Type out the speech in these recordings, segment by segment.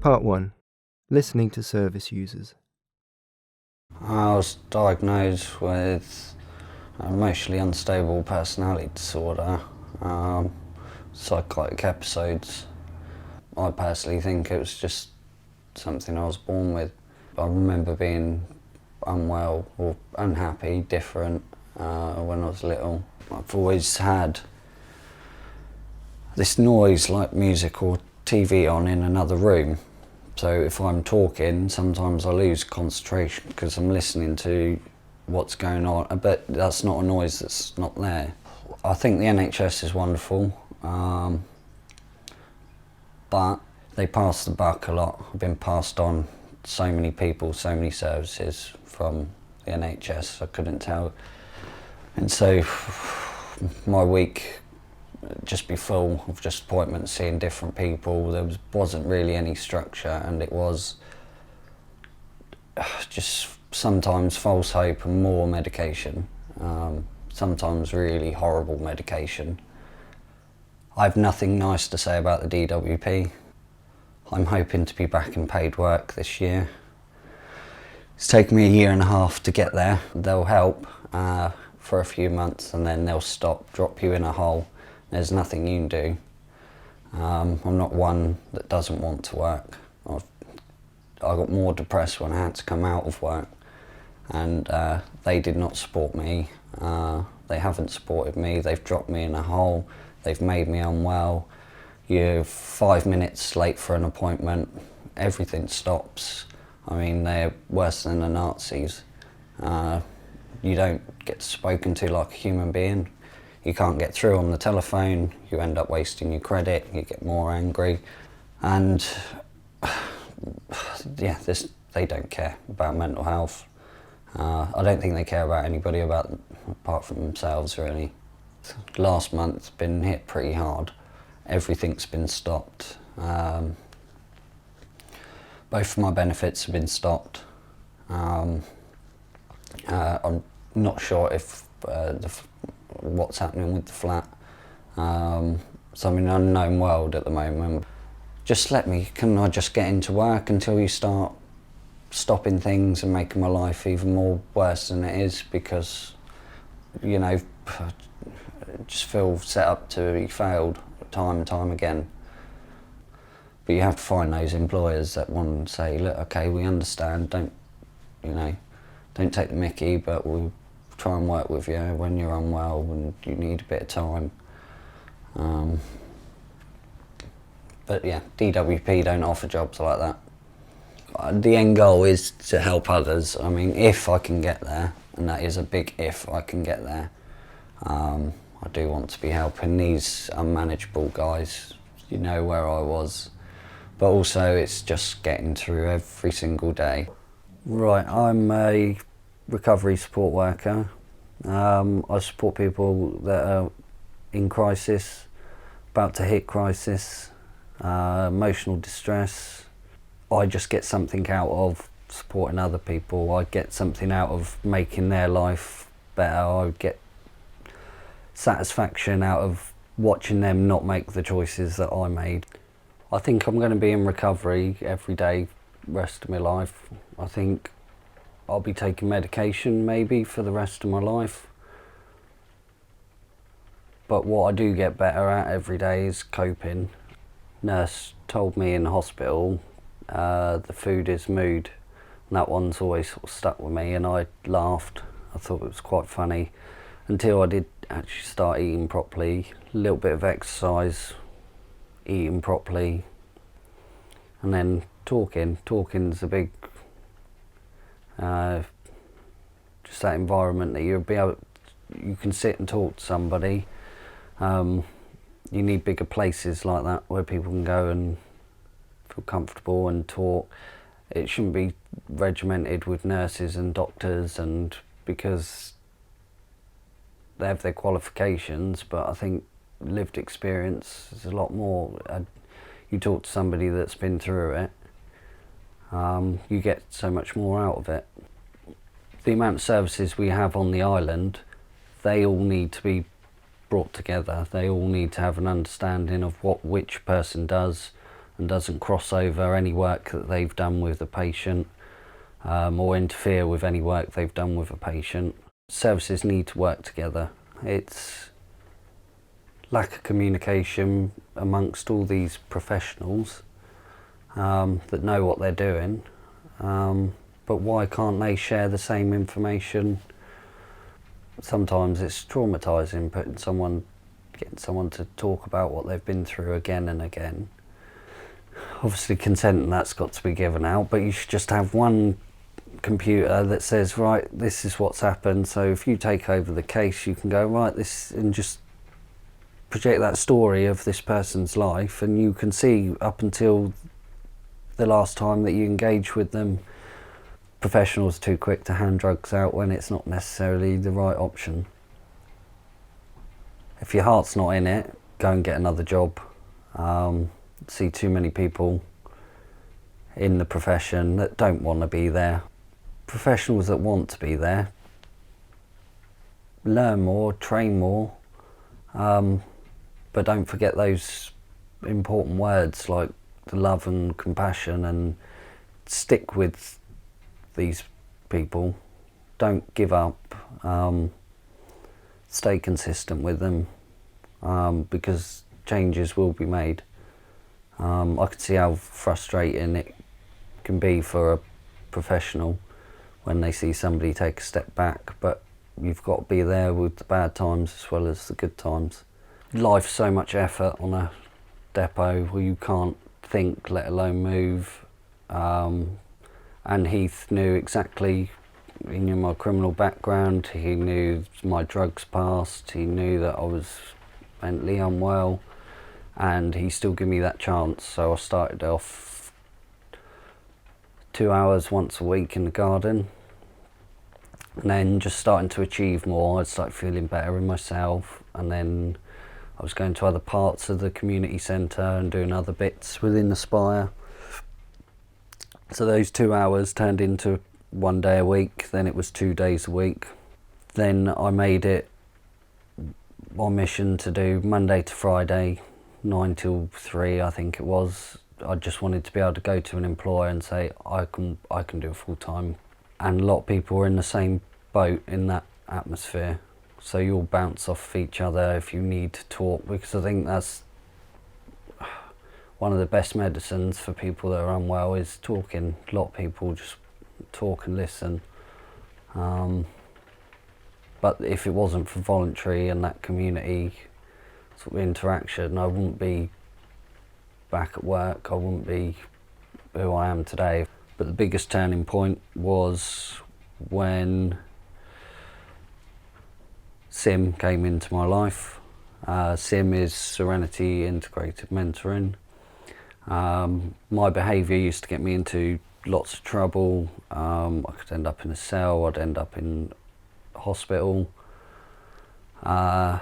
Part 1. Listening to service users. I was diagnosed with emotionally unstable personality disorder, psychotic episodes. I personally think it was just something I was born with. I remember being unwell or unhappy, different when I was little. I've always had this noise like music or TV on in another room. So if I'm talking, sometimes I lose concentration because I'm listening to what's going on, but that's not a noise that's not there. I think the NHS is wonderful, but they pass the buck a lot. I've been passed on so many people, so many services from the NHS, I couldn't tell. And so my week just be full of just appointments, seeing different people. There wasn't really any structure, and it was just sometimes false hope and more medication, sometimes really horrible medication. I have nothing nice to say about the DWP. I'm hoping to be back in paid work this year. It's taken me a year and a half to get there. They'll help for a few months and then they'll stop, drop you in a hole. There's nothing you can do. I'm not one that doesn't want to work. I got more depressed when I had to come out of work, and they did not support me. They haven't supported me. They've dropped me in a hole. They've made me unwell. You're 5 minutes late for an appointment, everything stops. I mean, they're worse than the Nazis. You don't get spoken to like a human being. You can't get through on the telephone, you end up wasting your credit, you get more angry, and yeah, they don't care about mental health. I don't think they care about anybody apart from themselves, really. Last month's been hit pretty hard. Everything's been stopped. Both of my benefits have been stopped. I'm not sure if what's happening with the flat. It's an unknown world at the moment. Just can I just get into work until you start stopping things and making my life even more worse than it is, because, you know, I just feel set up to be failed time and time again. But you have to find those employers that want to say, look, okay, we understand, don't take the mickey, but we'll try and work with you when you're unwell and you need a bit of time. But yeah, DWP don't offer jobs like that. The end goal is to help others. I mean, if I can get there, and that is a big if I can get there, I do want to be helping these unmanageable guys, you know, where I was. But also it's just getting through every single day. Right, I'm a recovery support worker. I support people that are in crisis, about to hit crisis, emotional distress. I just get something out of supporting other people. I get something out of making their life better. I get satisfaction out of watching them not make the choices that I made. I think I'm going to be in recovery every day, rest of my life. I think I'll be taking medication maybe for the rest of my life. But what I do get better at every day is coping. Nurse told me in hospital, the food is mood. And that one's always sort of stuck with me, and I laughed. I thought it was quite funny until I did actually start eating properly. A little bit of exercise, eating properly, and then talking. Talking's a big, just that environment that you can sit and talk to somebody. You need bigger places like that where people can go and feel comfortable and talk. It shouldn't be regimented with nurses and doctors, and because they have their qualifications, but I think lived experience is a lot more. You talk to somebody that's been through it, you get so much more out of it. The amount of services we have on the island, they all need to be brought together. They all need to have an understanding of what which person does, and doesn't cross over any work that they've done with the patient, or interfere with any work they've done with a patient. Services need to work together. It's lack of communication amongst all these professionals that know what they're doing, but why can't they share the same information? Sometimes it's traumatising getting someone to talk about what they've been through again and again. Obviously consent and that's got to be given out, but you should just have one computer that says, right, this is what's happened, so if you take over the case you can go, right, this, and just project that story of this person's life, and you can see up until the last time that you engage with them. Professionals are too quick to hand drugs out when it's not necessarily the right option. If your heart's not in it, go and get another job. See too many people in the profession that don't want to be there. Professionals that want to be there, learn more, train more, but don't forget those important words like the love and compassion, and stick with these people. Don't give up. Stay consistent with them, because changes will be made. I can see how frustrating it can be for a professional when they see somebody take a step back, but you've got to be there with the bad times as well as the good times. Life's so much effort on a depot where you can't think, let alone move. And Heath knew exactly, he knew my criminal background, he knew my drugs past, he knew that I was mentally unwell, and he still gave me that chance. So I started off 2 hours once a week in the garden, and then just starting to achieve more. I'd start feeling better in myself, and then I was going to other parts of the community centre and doing other bits within the Spire. So those 2 hours turned into 1 day a week, then it was 2 days a week. Then I made it my mission to do Monday to Friday, 9 till 3 I think it was. I just wanted to be able to go to an employer and say, I can do it full time. And a lot of people were in the same boat in that atmosphere. So you'll bounce off each other if you need to talk, because I think that's one of the best medicines for people that are unwell, is talking. A lot of people just talk and listen. But if it wasn't for voluntary and that community sort of interaction, I wouldn't be back at work, I wouldn't be who I am today. But the biggest turning point was when SIM came into my life. SIM is Serenity Integrated Mentoring. My behaviour used to get me into lots of trouble. I could end up in a cell, I'd end up in hospital, and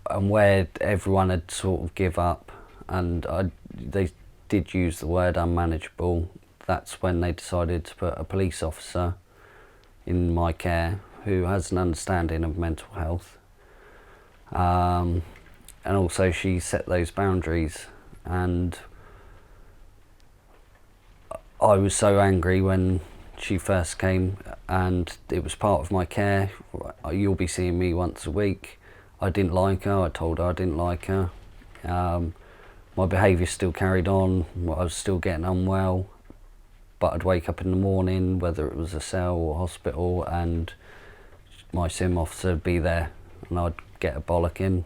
where everyone had sort of give up, and they did use the word unmanageable, that's when they decided to put a police officer in my care who has an understanding of mental health, and also she set those boundaries. And I was so angry when she first came, and it was part of my care. You'll be seeing me once a week. I didn't like her, I told her I didn't like her. My behaviour still carried on, I was still getting unwell, but I'd wake up in the morning, whether it was a cell or hospital, and my SIM officer would be there, and I'd get a bollocking.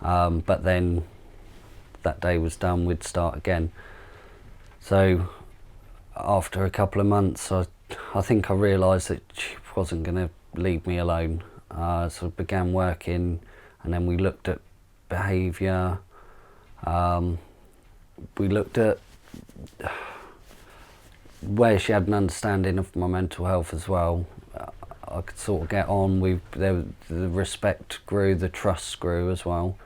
But then that day was done, we'd start again. So after a couple of months, I think I realised that she wasn't going to leave me alone. So I began working, and then we looked at behaviour. We looked at where she had an understanding of my mental health as well. I could sort of get on. The respect grew, the trust grew as well,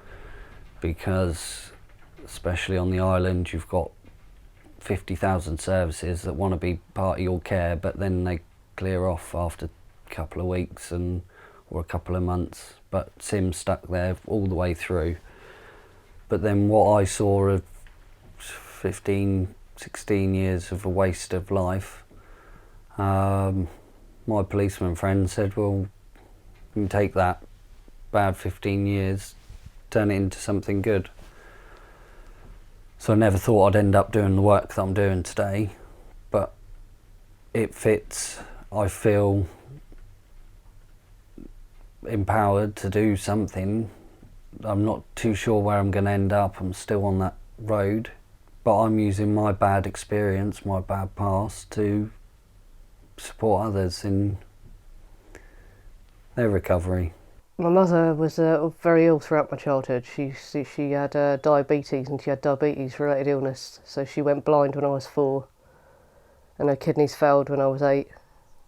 because especially on the island, you've got 50,000 services that want to be part of your care, but then they clear off after a couple of weeks or a couple of months. But Sim stuck there all the way through. But then what I saw 15, 16 years of a waste of life. My policeman friend said, well, you can take that bad 15 years, turn it into something good. So I never thought I'd end up doing the work that I'm doing today, but it fits. I feel empowered to do something. I'm not too sure where I'm going to end up. I'm still on that road, but I'm using my bad experience, my bad past, to support others in their recovery. My mother was very ill throughout my childhood. She had diabetes, and she had diabetes-related illness. So she went blind when I was 4, and her kidneys failed when I was 8.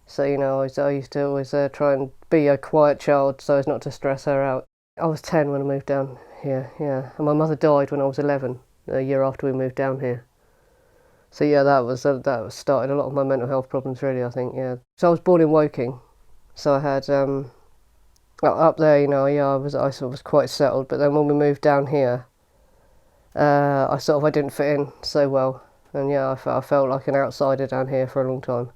So I used to always try and be a quiet child so as not to stress her out. I was 10 when I moved down here, yeah. And my mother died when I was 11, a year after we moved down here. So yeah, that started a lot of my mental health problems, really, I think, yeah. So I was born in Woking, so I had up there, I sort of was quite settled. But then when we moved down here, I didn't fit in so well, and yeah, I felt like an outsider down here for a long time.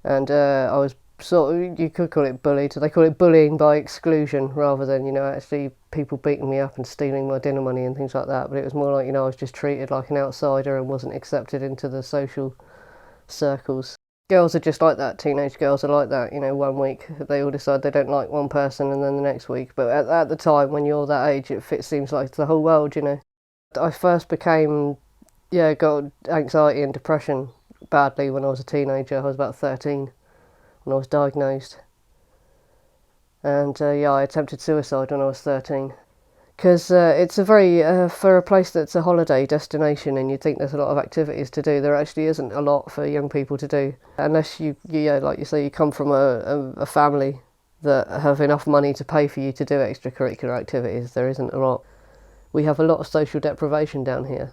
And I was you could call it bullied. They call it bullying by exclusion rather than, actually people beating me up and stealing my dinner money and things like that. But it was more like, I was just treated like an outsider and wasn't accepted into the social circles. Girls are just like that. Teenage girls are like that. 1 week they all decide they don't like one person, and then the next week. But at the time when you're that age, it seems like it's the whole world. I first got anxiety and depression badly when I was a teenager. I was about 13 when I was diagnosed, and I attempted suicide when I was 13, because it's a very for a place that's a holiday destination and you'd think there's a lot of activities to do, there actually isn't a lot for young people to do, unless you like you say, you come from a family that have enough money to pay for you to do extracurricular activities. There isn't a lot. We have a lot of social deprivation down here,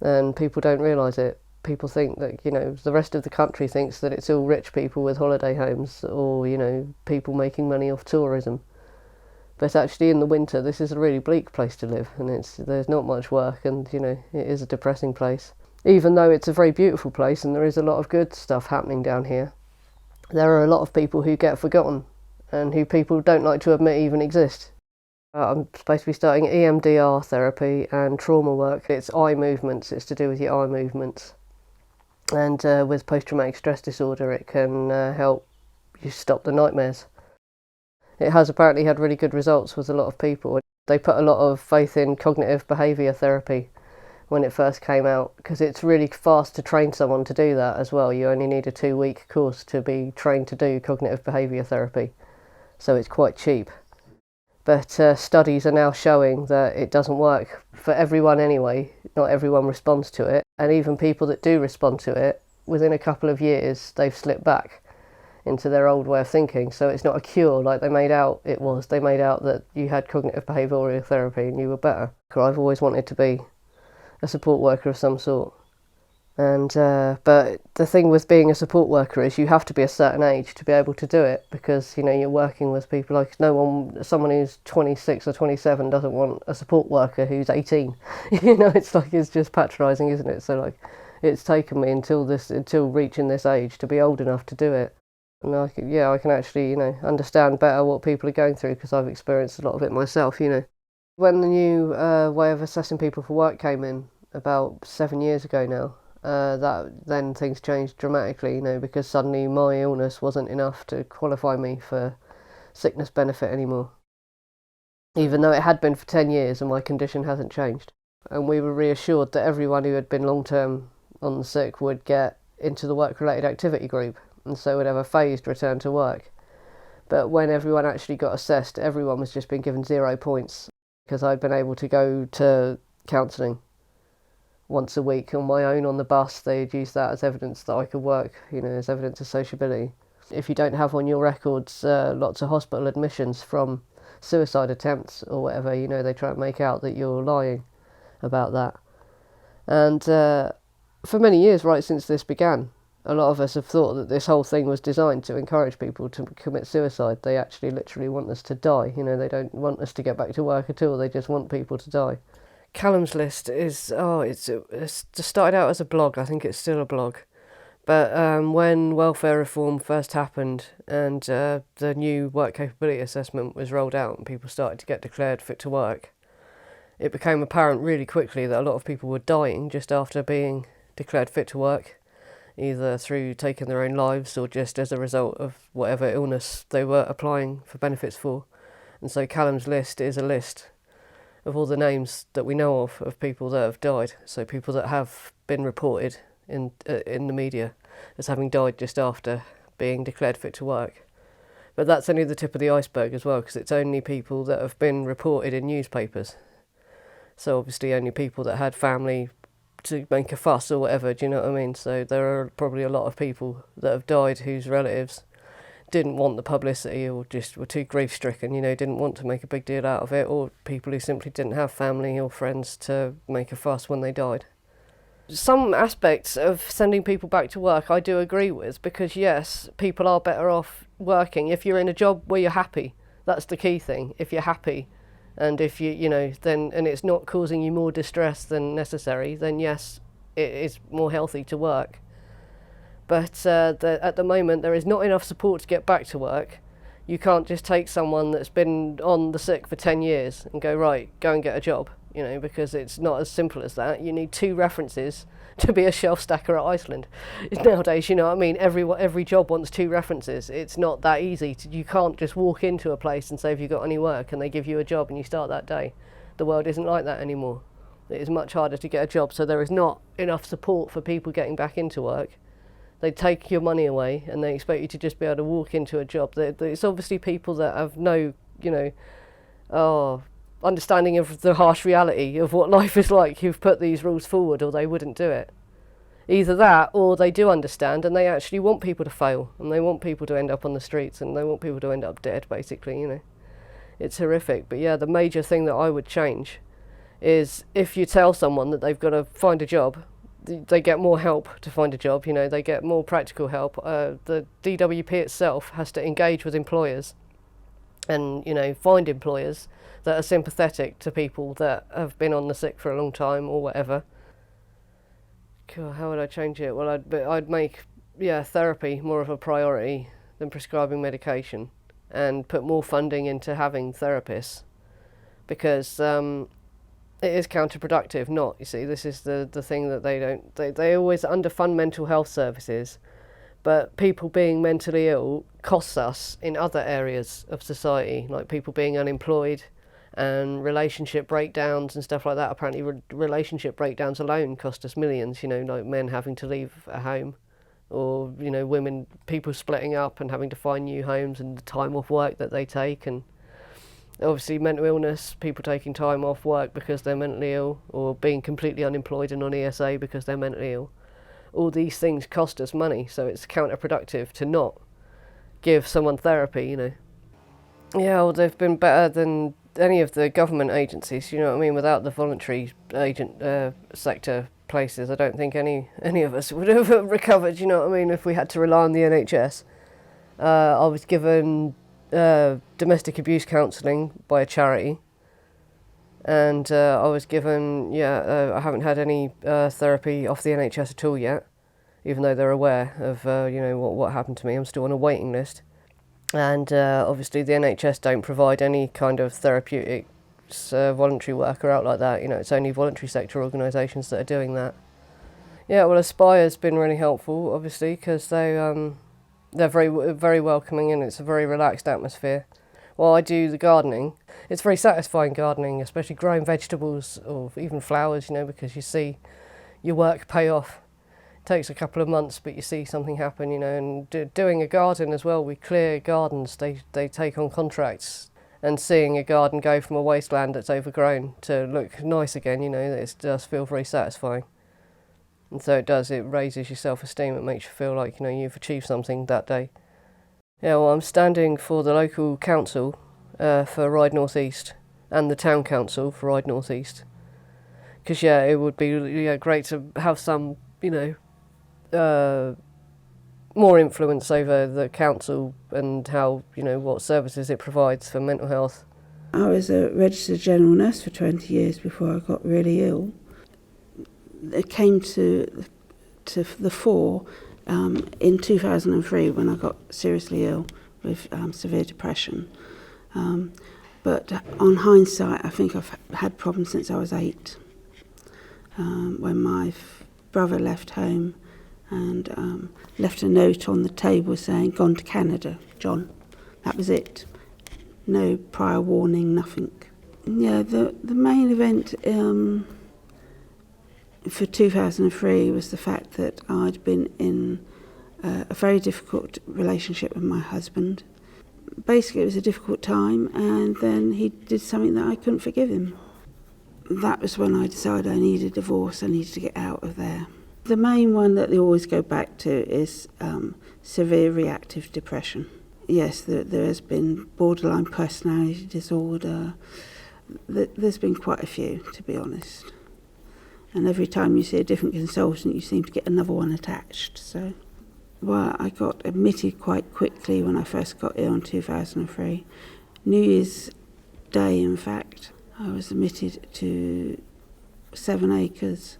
and people don't realise it. People think that, the rest of the country thinks that it's all rich people with holiday homes or, people making money off tourism. But actually in the winter, this is a really bleak place to live, and there's not much work, and, it is a depressing place. Even though it's a very beautiful place and there is a lot of good stuff happening down here, there are a lot of people who get forgotten and who people don't like to admit even exist. I'm supposed to be starting EMDR therapy and trauma work. It's eye movements, it's to do with your eye movements. And with post-traumatic stress disorder, it can help you stop the nightmares. It has apparently had really good results with a lot of people. They put a lot of faith in cognitive behaviour therapy when it first came out, because it's really fast to train someone to do that as well. You only need a 2-week course to be trained to do cognitive behaviour therapy, so it's quite cheap. But studies are now showing that it doesn't work for everyone anyway. Not everyone responds to it. And even people that do respond to it, within a couple of years, they've slipped back into their old way of thinking. So it's not a cure like they made out it was. They made out that you had cognitive behavioural therapy and you were better. I've always wanted to be a support worker of some sort. And but the thing with being a support worker is you have to be a certain age to be able to do it, because you're working with people like someone who's 26 or 27 doesn't want a support worker who's 18. It's just patronising, isn't it? So it's taken me until reaching this age to be old enough to do it. And I can actually understand better what people are going through, because I've experienced a lot of it myself. When the new way of assessing people for work came in about 7 years ago now, then things changed dramatically, because suddenly my illness wasn't enough to qualify me for sickness benefit anymore, even though it had been for 10 years and my condition hasn't changed. And we were reassured that everyone who had been long-term on the sick would get into the work-related activity group, and so would have a phased return to work. But when everyone actually got assessed, everyone was just being given 0 points, because I'd been able to go to counselling once a week on my own on the bus. They'd use that as evidence that I could work, as evidence of sociability. If you don't have on your records lots of hospital admissions from suicide attempts or whatever, they try and make out that you're lying about that. And for many years, right since this began, a lot of us have thought that this whole thing was designed to encourage people to commit suicide. They actually literally want us to die. They don't want us to get back to work at all. They just want people to die. Callum's List is, it's just started out as a blog. I think it's still a blog. But when welfare reform first happened and the new work capability assessment was rolled out and people started to get declared fit to work, it became apparent really quickly that a lot of people were dying just after being declared fit to work, either through taking their own lives or just as a result of whatever illness they were applying for benefits for. And so Callum's List is a list of all the names that we know of people that have died, so people that have been reported in the media as having died just after being declared fit to work. But that's only the tip of the iceberg as well, because it's only people that have been reported in newspapers. So obviously only people that had family to make a fuss or whatever, do you know what I mean? So there are probably a lot of people that have died whose relatives didn't want the publicity or just were too grief-stricken, didn't want to make a big deal out of it, or people who simply didn't have family or friends to make a fuss when they died. Some aspects of sending people back to work I do agree with, because yes, people are better off working if you're in a job where you're happy. That's the key thing. If you're happy, and if then and it's not causing you more distress than necessary, then yes, it is more healthy to work. But at the moment, there is not enough support to get back to work. You can't just take someone that's been on the sick for 10 years and go, right, go and get a job, because it's not as simple as that. You need 2 references to be a shelf stacker at Iceland. Nowadays, every job wants 2 references. It's not that easy. You can't just walk into a place and say, have you got any work? And they give you a job and you start that day. The world isn't like that anymore. It is much harder to get a job, so there is not enough support for people getting back into work. They take your money away and they expect you to just be able to walk into a job. It's obviously people that have no, understanding of the harsh reality of what life is like who've put these rules forward, or they wouldn't do it. Either that, or they do understand and they actually want people to fail and they want people to end up on the streets and they want people to end up dead, basically. It's horrific. But yeah, the major thing that I would change is if you tell someone that they've got to find a job, they get more help to find a job, they get more practical help. The DWP itself has to engage with employers and, find employers that are sympathetic to people that have been on the sick for a long time or whatever. God, how would I change it? Well, I'd make, therapy more of a priority than prescribing medication and put more funding into having therapists, because it is counterproductive not, you see, this is the thing that they always underfund mental health services, but people being mentally ill costs us in other areas of society, like people being unemployed and relationship breakdowns and stuff like that. Apparently relationship breakdowns alone cost us millions, like men having to leave a home, or, people splitting up and having to find new homes, and the time off work that they take, and obviously mental illness, people taking time off work because they're mentally ill, or being completely unemployed and on ESA because they're mentally ill. All these things cost us money, so it's counterproductive to not give someone therapy, Yeah, well, they've been better than any of the government agencies, without the voluntary sector places. I don't think any of us would have recovered, if we had to rely on the NHS. I was given domestic abuse counselling by a charity, and I was given I haven't had any therapy off the NHS at all yet, even though they're aware of what happened to me. I'm still on a waiting list, and obviously the NHS don't provide any kind of therapeutic voluntary work or out like that. It's only voluntary sector organisations that are doing that. Yeah, well, Aspire's been really helpful, obviously, because they're very, very welcoming and it's a very relaxed atmosphere. While I do the gardening, it's very satisfying gardening, especially growing vegetables or even flowers, because you see your work pay off. It takes a couple of months, but you see something happen, and doing a garden as well. We clear gardens, they take on contracts, and seeing a garden go from a wasteland that's overgrown to look nice again, it does feel very satisfying. And so it raises your self-esteem, it makes you feel like, you've achieved something that day. Yeah, well, I'm standing for the local council for Ryde North East and the town council for Ryde North East. Because, it would be great to have some, more influence over the council and how, what services it provides for mental health I was a registered general nurse for 20 years before I got really ill. It came to the fore in 2003 when I got seriously ill with severe depression. But on hindsight, I think I've had problems since I was 8. When my brother left home and left a note on the table saying, "Gone to Canada, John." That was it. No prior warning, nothing. Yeah, the main event for 2003 was the fact that I'd been in a very difficult relationship with my husband. Basically, it was a difficult time, and then he did something that I couldn't forgive him. That was when I decided I needed a divorce, I needed to get out of there. The main one that they always go back to is severe reactive depression. Yes, there has been borderline personality disorder. There's been quite a few, to be honest. And every time you see a different consultant, you seem to get another one attached. So, well, I got admitted quite quickly when I first got ill in 2003. New Year's Day, in fact, I was admitted to 7 Acres,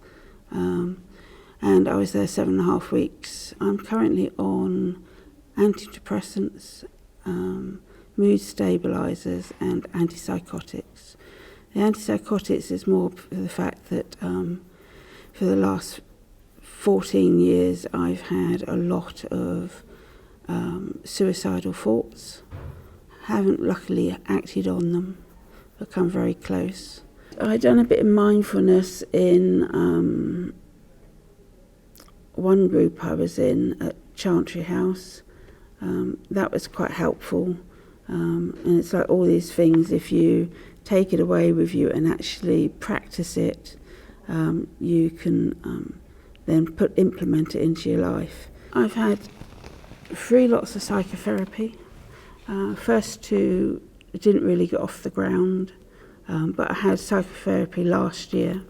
and I was there 7.5 weeks. I'm currently on antidepressants, mood stabilisers and antipsychotics. The antipsychotics is more for the fact that for the last 14 years I've had a lot of suicidal thoughts. Haven't luckily acted on them, but come very close. I'd done a bit of mindfulness in one group I was in at Chantry House. That was quite helpful, and it's like all these things, if you take it away with you and actually practice it, you can then implement it into your life. I've had 3 lots of psychotherapy. First 2 didn't really get off the ground, but I had psychotherapy last year,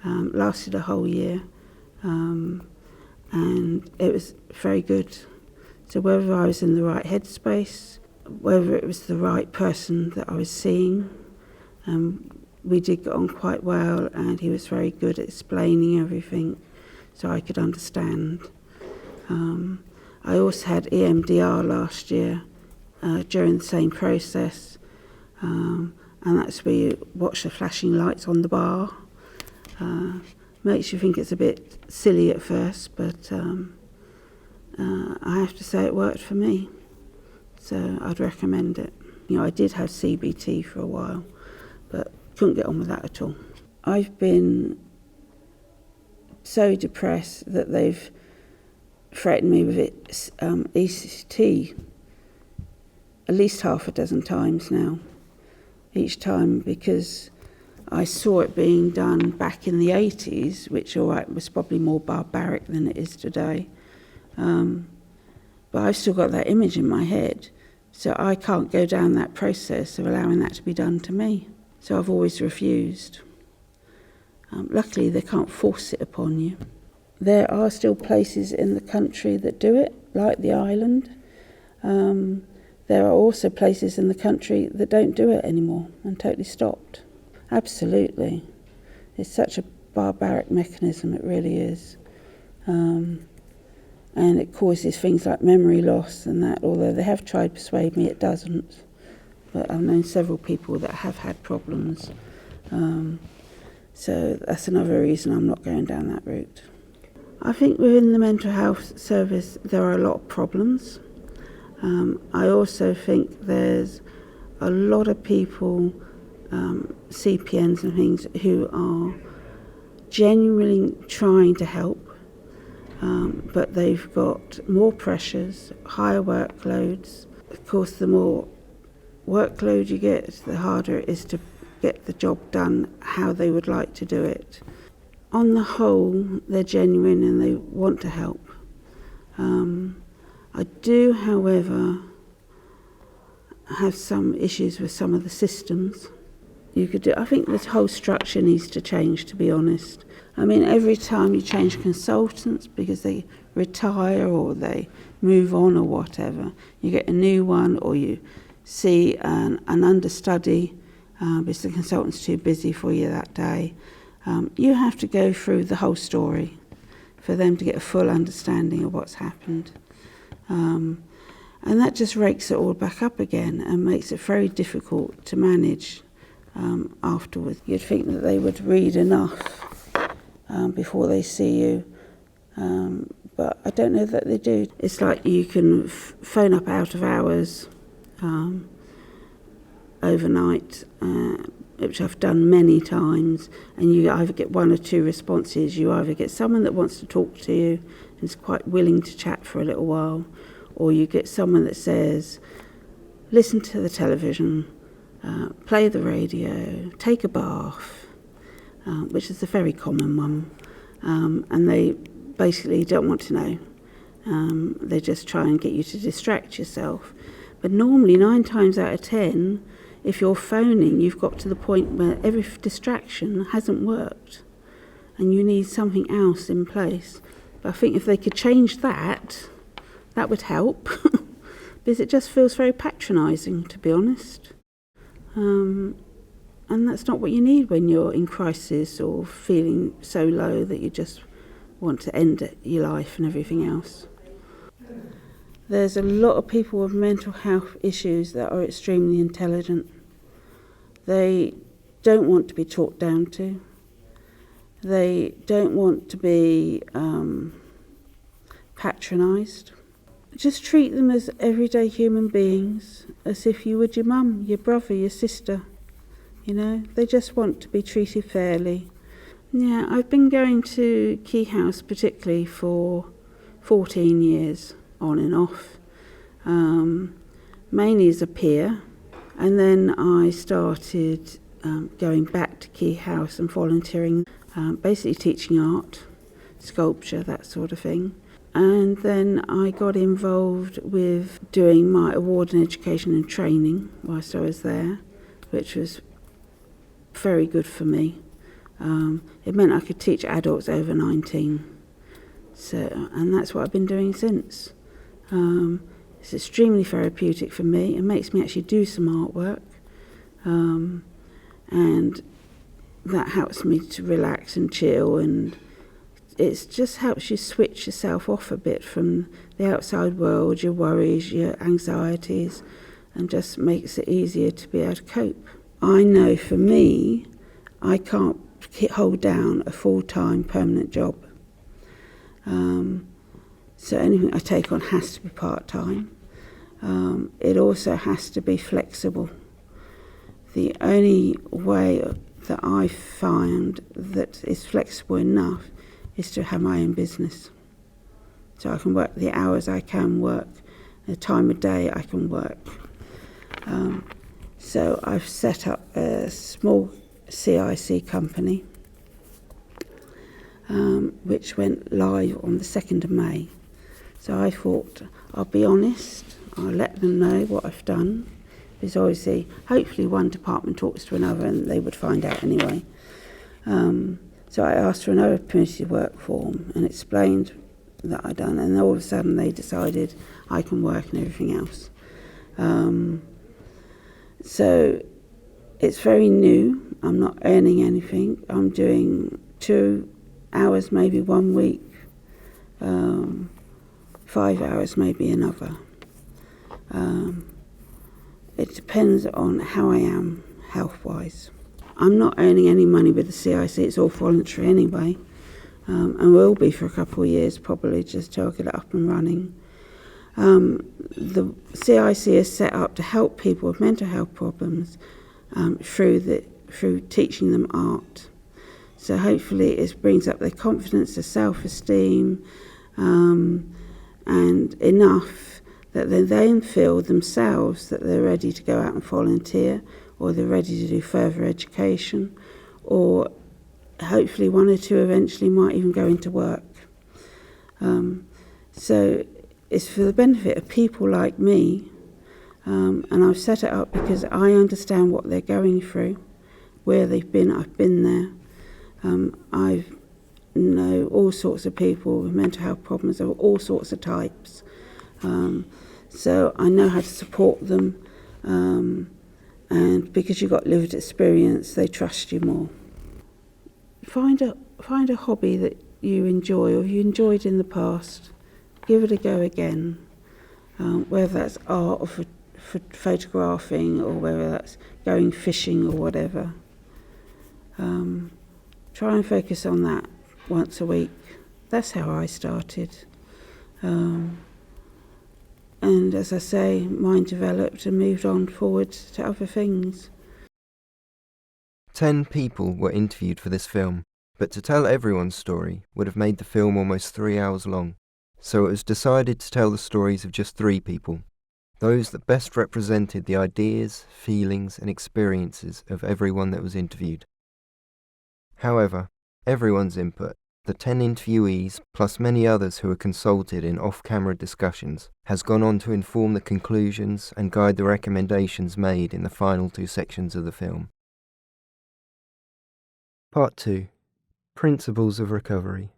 lasted a whole year, and it was very good. So whether I was in the right headspace, whether it was the right person that I was seeing, we did get on quite well, and he was very good at explaining everything so I could understand. I also had EMDR last year during the same process, and that's where you watch the flashing lights on the bar. Makes you think it's a bit silly at first, but I have to say it worked for me, so I'd recommend it. You know, I did have CBT for a while, but couldn't get on with that at all. I've been so depressed that they've threatened me with ECT at least half a dozen times now, each time, because I saw it being done back in the 80s, which was probably more barbaric than it is today. But I've still got that image in my head, so I can't go down that process of allowing that to be done to me. So I've always refused. Luckily, they can't force it upon you. There are still places in the country that do it, like the island. There are also places in the country that don't do it anymore and totally stopped. Absolutely. It's such a barbaric mechanism, it really is. And it causes things like memory loss and that, although they have tried to persuade me it doesn't. But I've known several people that have had problems. So that's another reason I'm not going down that route. I think within the mental health service there are a lot of problems. I also think there's a lot of people, CPNs and things, who are genuinely trying to help, but they've got more pressures, higher workloads. Of course, the more workload you get, the harder it is to get the job done how they would like to do it. On the whole, they're genuine and they want to help. I do, however, have some issues with some of the systems. I think this whole structure needs to change, to be honest. I mean, every time you change consultants because they retire or they move on or whatever, you get a new one, or you see an understudy because the consultant's too busy for you that day. You have to go through the whole story for them to get a full understanding of what's happened. And that just rakes it all back up again and makes it very difficult to manage afterwards. You'd think that they would read enough before they see you, but I don't know that they do. It's like you can phone up out of hours overnight, which I've done many times, and you either get one or two responses. You either get someone that wants to talk to you and is quite willing to chat for a little while, or you get someone that says, listen to the television, play the radio, take a bath, which is a very common one, and they basically don't want to know. They just try and get you to distract yourself. But normally 9 times out of 10, if you're phoning, you've got to the point where every distraction hasn't worked and you need something else in place. But I think if they could change that, that would help, because it just feels very patronising, to be honest. And that's not what you need when you're in crisis or feeling so low that you just want to end your life and everything else. There's a lot of people with mental health issues that are extremely intelligent. They don't want to be talked down to. They don't want to be patronised. Just treat them as everyday human beings, as if you would your mum, your brother, your sister. You know, they just want to be treated fairly. Yeah, I've been going to Key House particularly for 14 years. On and off, mainly as a peer, and then I started going back to Key House and volunteering, basically teaching art, sculpture, that sort of thing. And then I got involved with doing my award in education and training whilst I was there, which was very good for me. It meant I could teach adults over 19, and that's what I've been doing since. It's extremely therapeutic for me. It makes me actually do some artwork, and that helps me to relax and chill, and it just helps you switch yourself off a bit from the outside world, your worries, your anxieties, and just makes it easier to be able to cope. I know for me, I can't hold down a full-time permanent job. So anything I take on has to be part-time. It also has to be flexible. The only way that I find that is flexible enough is to have my own business. So I can work the hours I can work, the time of day I can work. So I've set up a small CIC company, which went live on the 2nd of May. So I thought, I'll be honest, I'll let them know what I've done, because obviously, hopefully one department talks to another and they would find out anyway. So I asked for another community work form and explained that I'd done, and all of a sudden they decided I can work and everything else. So it's very new, I'm not earning anything, I'm doing 2 hours maybe one week, 5 hours maybe another. It depends on how I am health-wise. I'm not earning any money with the CIC, it's all voluntary anyway, and will be for a couple of years probably, just till I get it up and running. The CIC is set up to help people with mental health problems through teaching them art. So hopefully it brings up their confidence, their self-esteem, and enough that they then feel themselves that they're ready to go out and volunteer, or they're ready to do further education, or hopefully one or two eventually might even go into work. So it's for the benefit of people like me, and I've set it up because I understand what they're going through, where they've been, I've been there. I know all sorts of people with mental health problems of all sorts of types. So I know how to support them, And because you've got lived experience, they trust you more. Find a hobby that you enjoy or you enjoyed in the past. Give it a go again, whether that's art or for photographing, or whether that's going fishing or whatever. Try and focus on that once a week. That's how I started. And as I say, mine developed and moved on forward to other things. 10 people were interviewed for this film, but to tell everyone's story would have made the film almost 3 hours long. So it was decided to tell the stories of just 3 people, those that best represented the ideas, feelings and experiences of everyone that was interviewed. However, everyone's input, the 10 interviewees plus many others who were consulted in off-camera discussions, has gone on to inform the conclusions and guide the recommendations made in the final 2 sections of the film. Part 2. Principles of Recovery.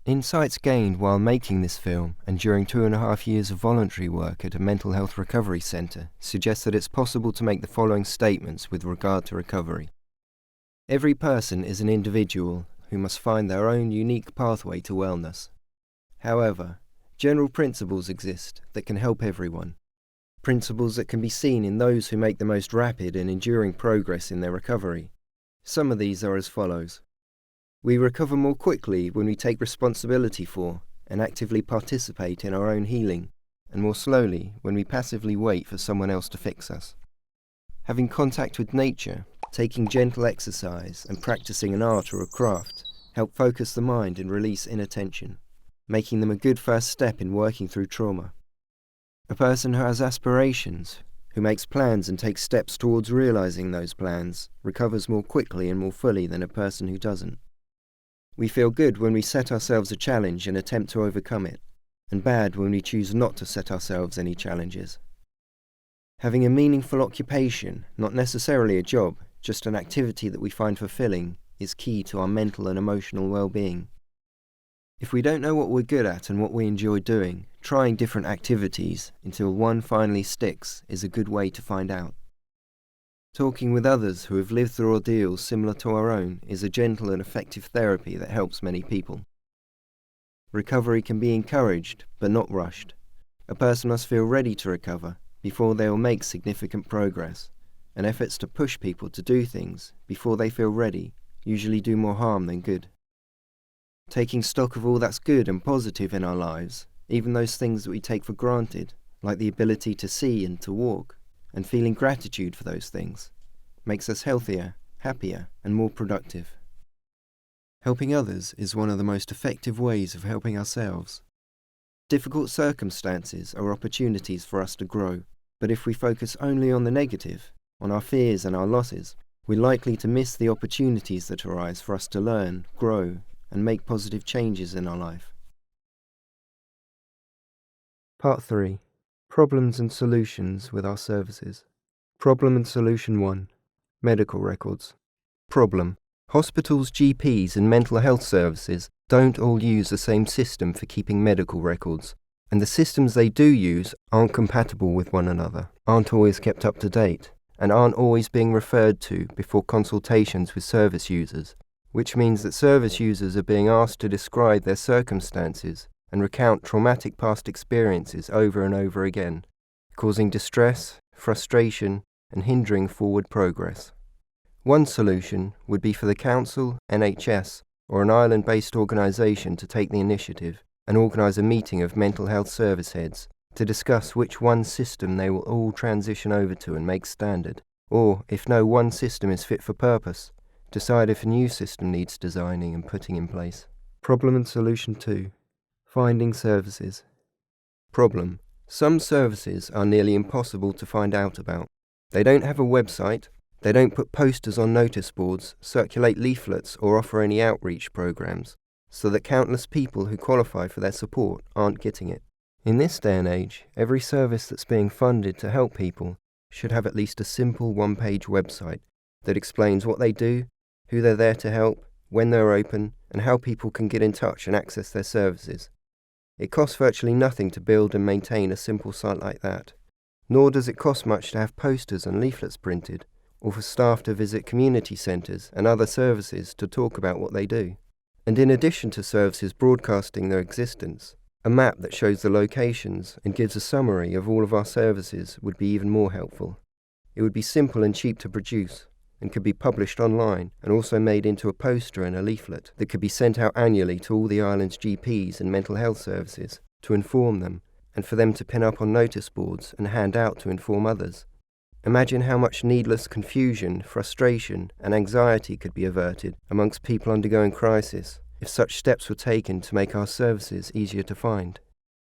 Insights gained while making this film and during 2.5 years of voluntary work at a mental health recovery centre suggest that it's possible to make the following statements with regard to recovery. Every person is an individual who must find their own unique pathway to wellness. However, general principles exist that can help everyone. Principles that can be seen in those who make the most rapid and enduring progress in their recovery. Some of these are as follows. We recover more quickly when we take responsibility for and actively participate in our own healing, and more slowly when we passively wait for someone else to fix us. Having contact with nature, taking gentle exercise and practicing an art or a craft help focus the mind and release inattention, making them a good first step in working through trauma. A person who has aspirations, who makes plans and takes steps towards realizing those plans, recovers more quickly and more fully than a person who doesn't. We feel good when we set ourselves a challenge and attempt to overcome it, and bad when we choose not to set ourselves any challenges. Having a meaningful occupation, not necessarily a job, just an activity that we find fulfilling, is key to our mental and emotional well-being. If we don't know what we're good at and what we enjoy doing, trying different activities until one finally sticks is a good way to find out. Talking with others who have lived through ordeals similar to our own is a gentle and effective therapy that helps many people. Recovery can be encouraged, but not rushed. A person must feel ready to recover before they will make significant progress, and efforts to push people to do things before they feel ready usually do more harm than good. Taking stock of all that's good and positive in our lives, even those things that we take for granted, like the ability to see and to walk, and feeling gratitude for those things, makes us healthier, happier, and more productive. Helping others is one of the most effective ways of helping ourselves. Difficult circumstances are opportunities for us to grow, but if we focus only on the negative, on our fears and our losses, we're likely to miss the opportunities that arise for us to learn, grow, and make positive changes in our life. Part 3. Problems and Solutions with our services. Problem and Solution 1. Medical records. Problem. Hospitals, GPs and mental health services don't all use the same system for keeping medical records, and the systems they do use aren't compatible with one another, aren't always kept up to date, and aren't always being referred to before consultations with service users, which means that service users are being asked to describe their circumstances and recount traumatic past experiences over and over again, causing distress, frustration, and hindering forward progress. One solution would be for the council, NHS, or an island-based organisation to take the initiative and organise a meeting of mental health service heads to discuss which one system they will all transition over to and make standard, or, if no one system is fit for purpose, decide if a new system needs designing and putting in place. Problem and Solution 2. Finding services. Problem. Some services are nearly impossible to find out about. They don't have a website, they don't put posters on notice boards, circulate leaflets or offer any outreach programs, so that countless people who qualify for their support aren't getting it. In this day and age, every service that's being funded to help people should have at least a simple one-page website that explains what they do, who they're there to help, when they're open, and how people can get in touch and access their services. It costs virtually nothing to build and maintain a simple site like that, Nor does it cost much to have posters and leaflets printed, or for staff to visit community centres and other services to talk about what they do. And in addition to services broadcasting their existence, a map that shows the locations and gives a summary of all of our services would be even more helpful. It would be simple and cheap to produce, and could be published online and also made into a poster and a leaflet that could be sent out annually to all the island's GPs and mental health services to inform them, and for them to pin up on notice boards and hand out to inform others. Imagine how much needless confusion, frustration and anxiety could be averted amongst people undergoing crisis if such steps were taken to make our services easier to find.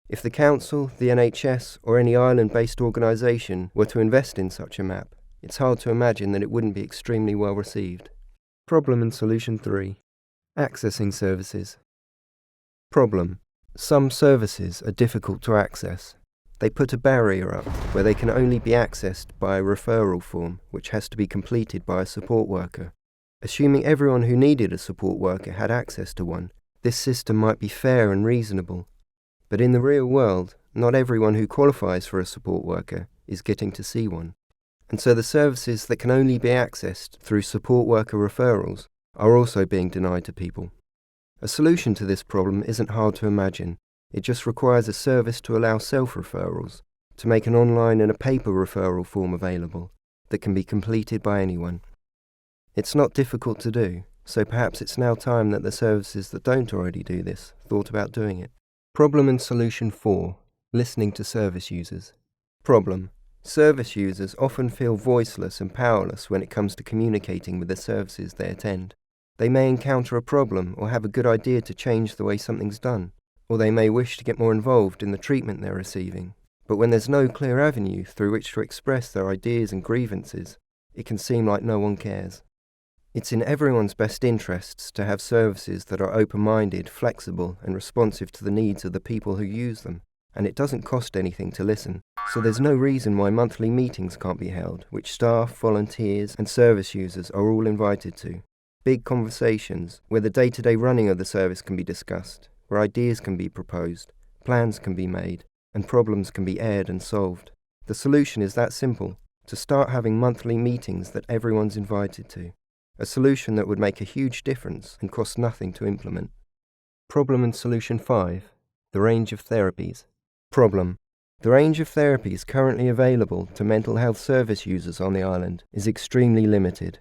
If the council, the NHS or any island-based organisation were to invest in such a map, it's hard to imagine that it wouldn't be extremely well received. Problem and solution 3. Accessing services. Problem. Some services are difficult to access. They put a barrier up where they can only be accessed by a referral form which has to be completed by a support worker. Assuming everyone who needed a support worker had access to one, this system might be fair and reasonable. But in the real world, not everyone who qualifies for a support worker is getting to see one. And so the services that can only be accessed through support worker referrals are also being denied to people. A solution to this problem isn't hard to imagine. It just requires a service to allow self-referrals, to make an online and a paper referral form available that can be completed by anyone. It's not difficult to do, so perhaps it's now time that the services that don't already do this thought about doing it. Problem and solution 4. Listening to service users. Problem. Service users often feel voiceless and powerless when it comes to communicating with the services they attend. They may encounter a problem or have a good idea to change the way something's done, or they may wish to get more involved in the treatment they're receiving. But when there's no clear avenue through which to express their ideas and grievances, it can seem like no one cares. It's in everyone's best interests to have services that are open-minded, flexible, and responsive to the needs of the people who use them, and it doesn't cost anything to listen, so there's no reason why monthly meetings can't be held, which staff, volunteers, and service users are all invited to. Big conversations, where the day-to-day running of the service can be discussed, where ideas can be proposed, plans can be made, and problems can be aired and solved. The solution is that simple, to start having monthly meetings that everyone's invited to. A solution that would make a huge difference and cost nothing to implement. Problem and solution 5. The range of therapies. Problem. The range of therapies currently available to mental health service users on the island is extremely limited.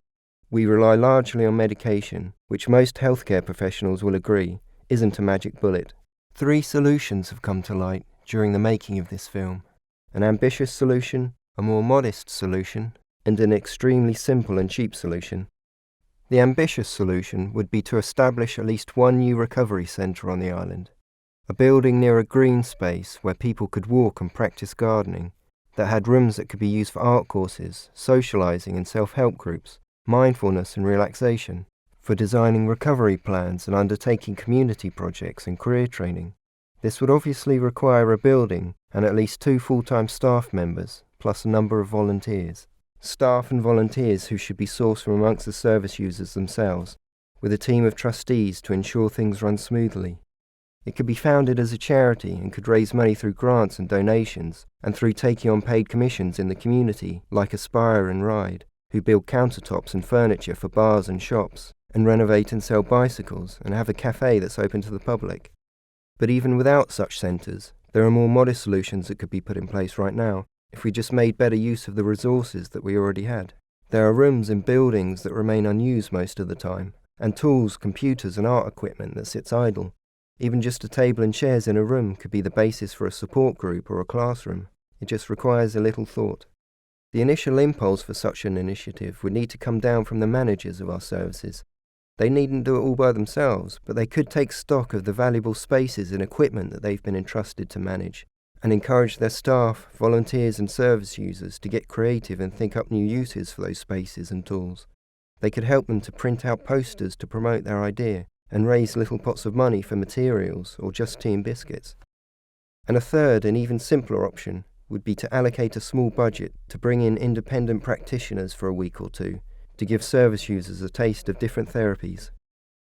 We rely largely on medication, which most healthcare professionals will agree isn't a magic bullet. 3 solutions have come to light during the making of this film. An ambitious solution, a more modest solution, and an extremely simple and cheap solution. The ambitious solution would be to establish at least one new recovery centre on the island. A building near a green space where people could walk and practice gardening, that had rooms that could be used for art courses, socialising and self-help groups, mindfulness and relaxation, for designing recovery plans and undertaking community projects and career training. This would obviously require a building and at least 2 full-time staff members, plus a number of volunteers. Staff and volunteers who should be sourced from amongst the service users themselves, with a team of trustees to ensure things run smoothly. It could be founded as a charity and could raise money through grants and donations, and through taking on paid commissions in the community, like Aspire and Ride, who build countertops and furniture for bars and shops, and renovate and sell bicycles, and have a cafe that's open to the public. But even without such centres, there are more modest solutions that could be put in place right now, if we just made better use of the resources that we already had. There are rooms in buildings that remain unused most of the time, and tools, computers and art equipment that sits idle. Even just a table and chairs in a room could be the basis for a support group or a classroom. It just requires a little thought. The initial impulse for such an initiative would need to come down from the managers of our services. They needn't do it all by themselves, but they could take stock of the valuable spaces and equipment that they've been entrusted to manage, and encourage their staff, volunteers and service users to get creative and think up new uses for those spaces and tools. They could help them to print out posters to promote their idea, and raise little pots of money for materials or just tea and biscuits. And a third and even simpler option would be to allocate a small budget to bring in independent practitioners for a week or 2 to give service users a taste of different therapies.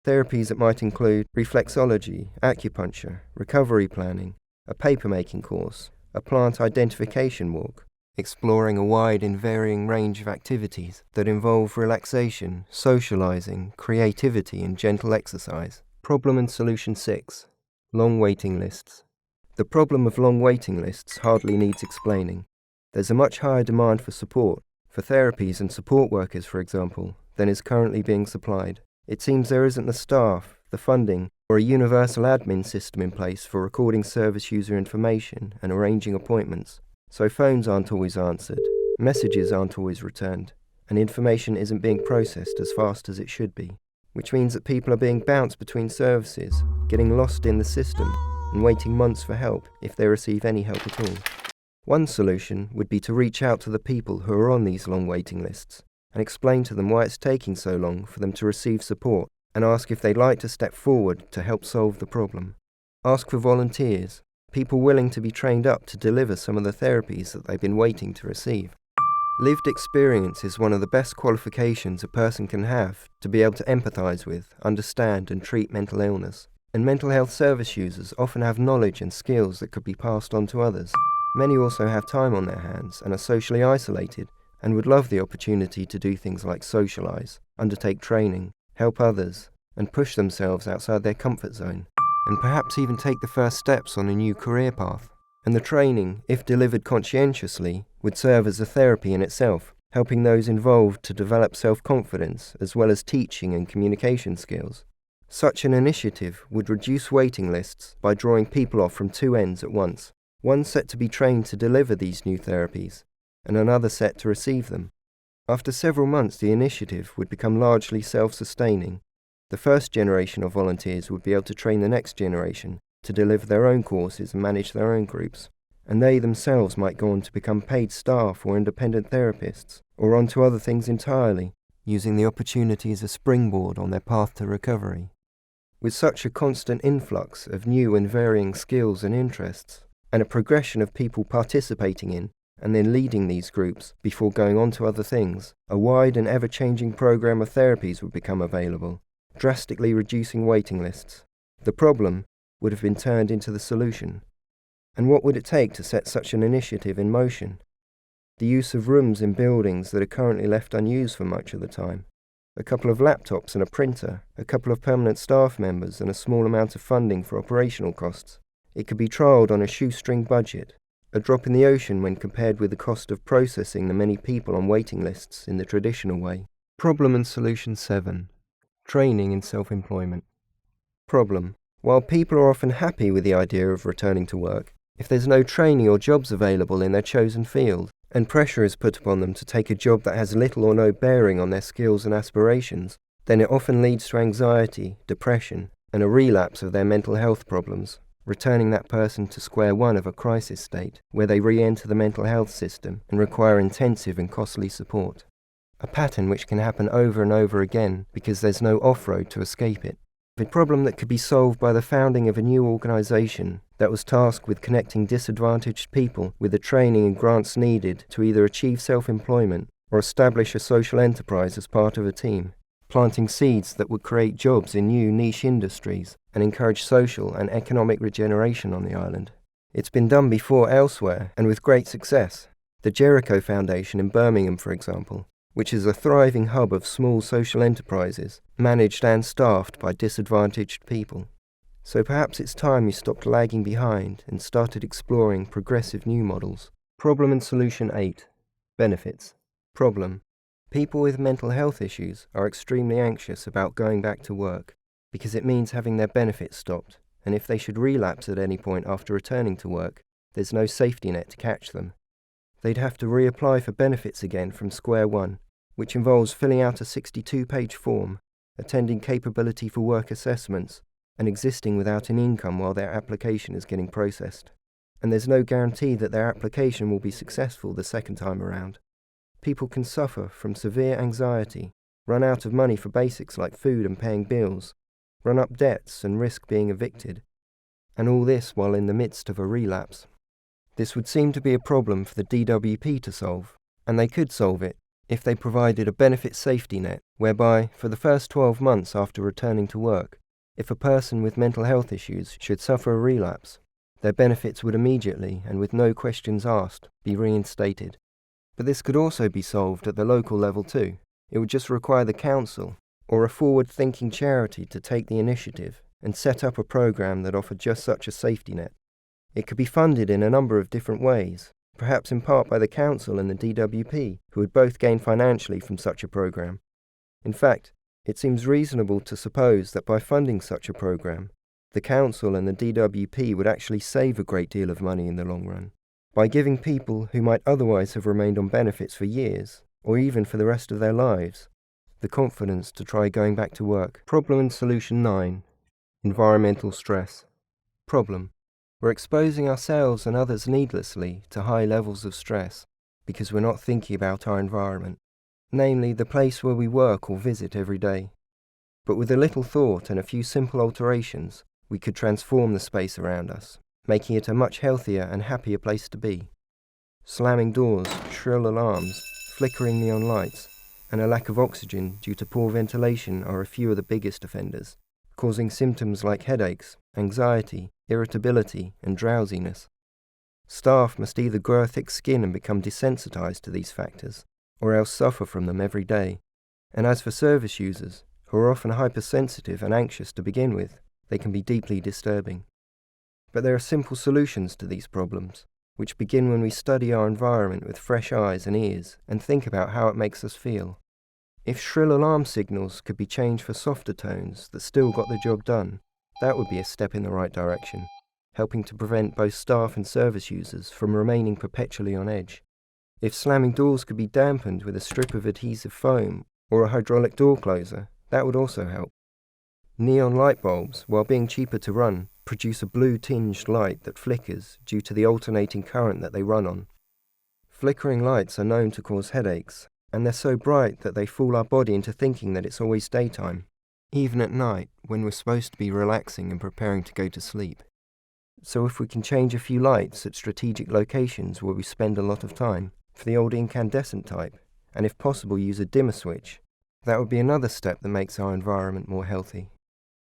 Therapies that might include reflexology, acupuncture, recovery planning, a paper-making course, a plant identification walk, exploring a wide and varying range of activities that involve relaxation, socializing, creativity and gentle exercise. Problem and solution 6. Long waiting lists. The problem of long waiting lists hardly needs explaining. There's a much higher demand for support, for therapies and support workers, for example, than is currently being supplied. It seems there isn't the staff, the funding, or a universal admin system in place for recording service user information and arranging appointments. So phones aren't always answered, messages aren't always returned, and information isn't being processed as fast as it should be, which means that people are being bounced between services, getting lost in the system, and waiting months for help if they receive any help at all. One solution would be to reach out to the people who are on these long waiting lists and explain to them why it's taking so long for them to receive support, and ask if they'd like to step forward to help solve the problem. Ask for volunteers, people willing to be trained up to deliver some of the therapies that they've been waiting to receive. Lived experience is one of the best qualifications a person can have to be able to empathise with, understand and treat mental illness. And mental health service users often have knowledge and skills that could be passed on to others. Many also have time on their hands and are socially isolated and would love the opportunity to do things like socialise, undertake training, help others, and push themselves outside their comfort zone, and perhaps even take the first steps on a new career path. And the training, if delivered conscientiously, would serve as a therapy in itself, helping those involved to develop self-confidence as well as teaching and communication skills. Such an initiative would reduce waiting lists by drawing people off from two ends at once, one set to be trained to deliver these new therapies, and another set to receive them. After several months, the initiative would become largely self-sustaining. The first generation of volunteers would be able to train the next generation to deliver their own courses and manage their own groups, and they themselves might go on to become paid staff or independent therapists, or onto other things entirely, using the opportunity as a springboard on their path to recovery. With such a constant influx of new and varying skills and interests, and a progression of people participating in and then leading these groups before going on to other things, a wide and ever-changing program of therapies would become available, drastically reducing waiting lists. The problem would have been turned into the solution. And what would it take to set such an initiative in motion? The use of rooms in buildings that are currently left unused for much of the time, a couple of laptops and a printer, a couple of permanent staff members and a small amount of funding for operational costs. It could be trialled on a shoestring budget, a drop in the ocean when compared with the cost of processing the many people on waiting lists in the traditional way. Problem and solution 7. Training in self-employment. Problem. While people are often happy with the idea of returning to work, if there's no training or jobs available in their chosen field, and pressure is put upon them to take a job that has little or no bearing on their skills and aspirations, then it often leads to anxiety, depression, and a relapse of their mental health problems, returning that person to square one of a crisis state, where they re-enter the mental health system and require intensive and costly support. A pattern which can happen over and over again because there's no off-road to escape it. A problem that could be solved by the founding of a new organisation that was tasked with connecting disadvantaged people with the training and grants needed to either achieve self-employment or establish a social enterprise as part of a team, planting seeds that would create jobs in new niche industries and encourage social and economic regeneration on the island. It's been done before elsewhere and with great success. The Jericho Foundation in Birmingham, for example, which is a thriving hub of small social enterprises, managed and staffed by disadvantaged people. So perhaps it's time you stopped lagging behind and started exploring progressive new models. Problem and solution 8. Benefits. Problem. People with mental health issues are extremely anxious about going back to work because it means having their benefits stopped, and if they should relapse at any point after returning to work, there's no safety net to catch them. They'd have to reapply for benefits again from square one, which involves filling out a 62-page form, attending capability for work assessments, and existing without an income while their application is getting processed. And there's no guarantee that their application will be successful the second time around. People can suffer from severe anxiety, run out of money for basics like food and paying bills, run up debts and risk being evicted, and all this while in the midst of a relapse. This would seem to be a problem for the DWP to solve, and they could solve it if they provided a benefit safety net whereby, for the first 12 months after returning to work, if a person with mental health issues should suffer a relapse, Their benefits would immediately, and with no questions asked, be reinstated. But this could also be solved at the local level too. It would just require the council, or a forward-thinking charity to take the initiative and set up a program that offered just such a safety net. It could be funded in a number of different ways, perhaps in part by the council and the DWP, who would both gain financially from such a program. In fact, it seems reasonable to suppose that by funding such a program, the council and the DWP would actually save a great deal of money in the long run, by giving people who might otherwise have remained on benefits for years, or even for the rest of their lives, the confidence to try going back to work. Problem and solution 9. Environmental stress. Problem. We're exposing ourselves and others needlessly to high levels of stress because we're not thinking about our environment, namely the place where we work or visit every day. But with a little thought and a few simple alterations, we could transform the space around us, making it a much healthier and happier place to be. Slamming doors, shrill alarms, flickering neon lights, and a lack of oxygen due to poor ventilation are a few of the biggest offenders, causing symptoms like headaches, anxiety, irritability, and drowsiness. Staff must either grow a thick skin and become desensitized to these factors, or else suffer from them every day. And as for service users, who are often hypersensitive and anxious to begin with, they can be deeply disturbing. But there are simple solutions to these problems, which begin when we study our environment with fresh eyes and ears and think about how it makes us feel. If shrill alarm signals could be changed for softer tones that still got the job done, that would be a step in the right direction, helping to prevent both staff and service users from remaining perpetually on edge. If slamming doors could be dampened with a strip of adhesive foam or a hydraulic door closer, that would also help. Neon light bulbs, while being cheaper to run, produce a blue-tinged light that flickers due to the alternating current that they run on. Flickering lights are known to cause headaches, and they're so bright that they fool our body into thinking that it's always daytime, even at night when we're supposed to be relaxing and preparing to go to sleep. So if we can change a few lights at strategic locations where we spend a lot of time, for the old incandescent type, and if possible use a dimmer switch, that would be another step that makes our environment more healthy.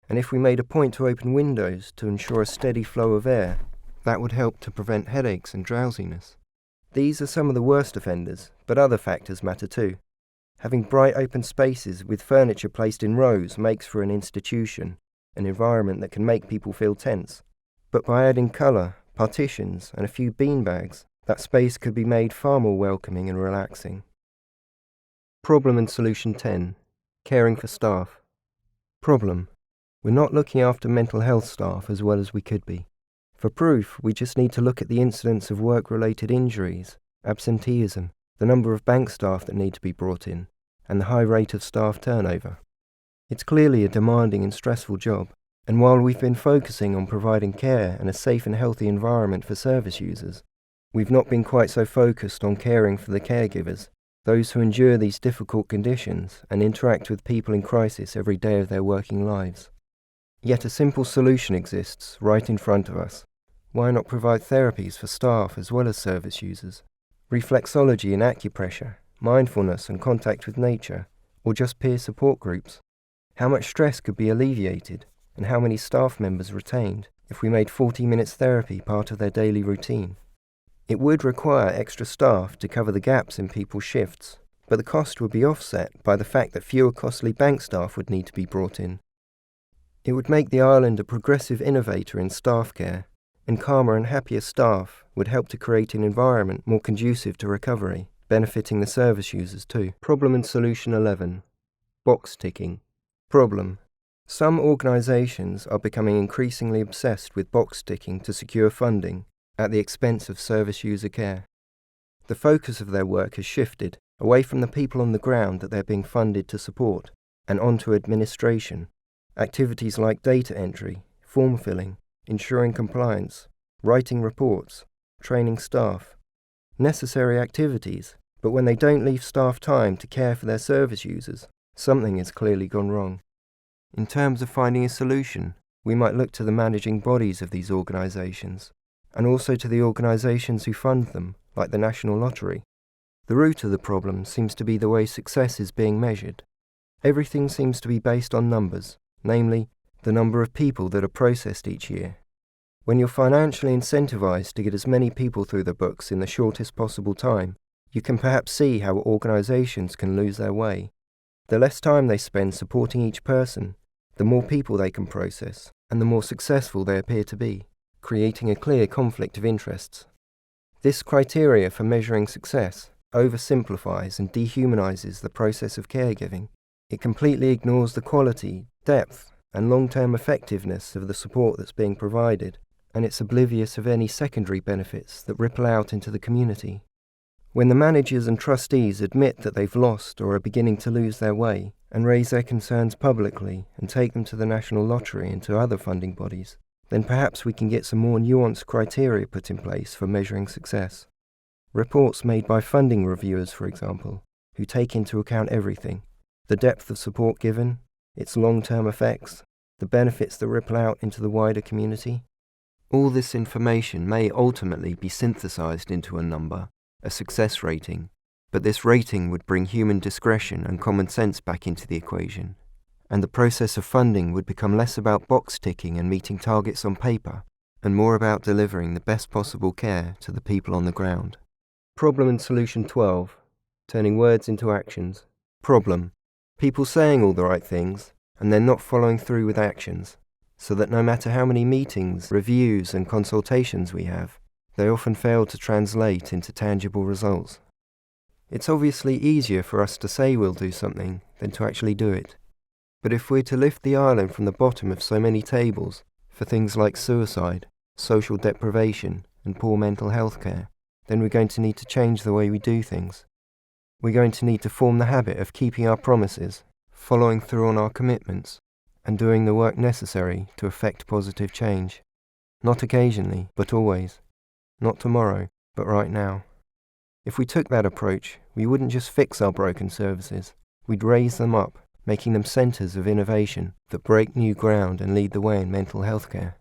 And if we made a point to open windows to ensure a steady flow of air, that would help to prevent headaches and drowsiness. These are some of the worst offenders, but other factors matter too. Having bright open spaces with furniture placed in rows makes for an institution, an environment that can make people feel tense. But by adding colour, partitions, and a few beanbags, that space could be made far more welcoming and relaxing. Problem and solution 10. Caring for staff. Problem. We're not looking after mental health staff as well as we could be. For proof, we just need to look at the incidence of work-related injuries, absenteeism, the number of bank staff that need to be brought in, and the high rate of staff turnover. It's clearly a demanding and stressful job, and while we've been focusing on providing care and a safe and healthy environment for service users, we've not been quite so focused on caring for the caregivers, those who endure these difficult conditions and interact with people in crisis every day of their working lives. Yet a simple solution exists right in front of us. Why not provide therapies for staff as well as service users? Reflexology and acupressure, mindfulness and contact with nature, or just peer support groups? How much stress could be alleviated, and how many staff members retained if we made 40 minutes therapy part of their daily routine? It would require extra staff to cover the gaps in people's shifts, but the cost would be offset by the fact that fewer costly bank staff would need to be brought in. It would make the island a progressive innovator in staff care, and calmer and happier staff would help to create an environment more conducive to recovery, benefiting the service users too. Problem and solution 11. Box ticking. Problem. Some organisations are becoming increasingly obsessed with box ticking to secure funding at the expense of service user care. The focus of their work has shifted away from the people on the ground that they're being funded to support and onto administration. Activities like data entry, form filling, ensuring compliance, writing reports, training staff. Necessary activities, but when they don't leave staff time to care for their service users, something has clearly gone wrong. In terms of finding a solution, we might look to the managing bodies of these organisations, and also to the organisations who fund them, like the National Lottery. The root of the problem seems to be the way success is being measured. Everything seems to be based on numbers, namely, the number of people that are processed each year. When you're financially incentivized to get as many people through the books in the shortest possible time, you can perhaps see how organizations can lose their way. The less time they spend supporting each person, the more people they can process, and the more successful they appear to be, creating a clear conflict of interests. This criteria for measuring success oversimplifies and dehumanizes the process of caregiving. It completely ignores the quality, depth, and long-term effectiveness of the support that's being provided, and it's oblivious of any secondary benefits that ripple out into the community. When the managers and trustees admit that they've lost or are beginning to lose their way, and raise their concerns publicly and take them to the National Lottery and to other funding bodies, then perhaps we can get some more nuanced criteria put in place for measuring success. Reports made by funding reviewers, for example, who take into account everything: the depth of support given, its long-term effects, the benefits that ripple out into the wider community. All this information may ultimately be synthesized into a number, a success rating, but this rating would bring human discretion and common sense back into the equation, and the process of funding would become less about box ticking and meeting targets on paper, and more about delivering the best possible care to the people on the ground. Problem and Solution 12. Turning words into actions. Problem: people saying all the right things, and then not following through with actions, so that no matter how many meetings, reviews, and consultations we have, they often fail to translate into tangible results. It's obviously easier for us to say we'll do something than to actually do it. But if we're to lift the island from the bottom of so many tables for things like suicide, social deprivation, and poor mental health care, then we're going to need to change the way we do things. We're going to need to form the habit of keeping our promises, following through on our commitments, and doing the work necessary to effect positive change. Not occasionally, but always. Not tomorrow, but right now. If we took that approach, we wouldn't just fix our broken services, we'd raise them up, making them centres of innovation that break new ground and lead the way in mental health care.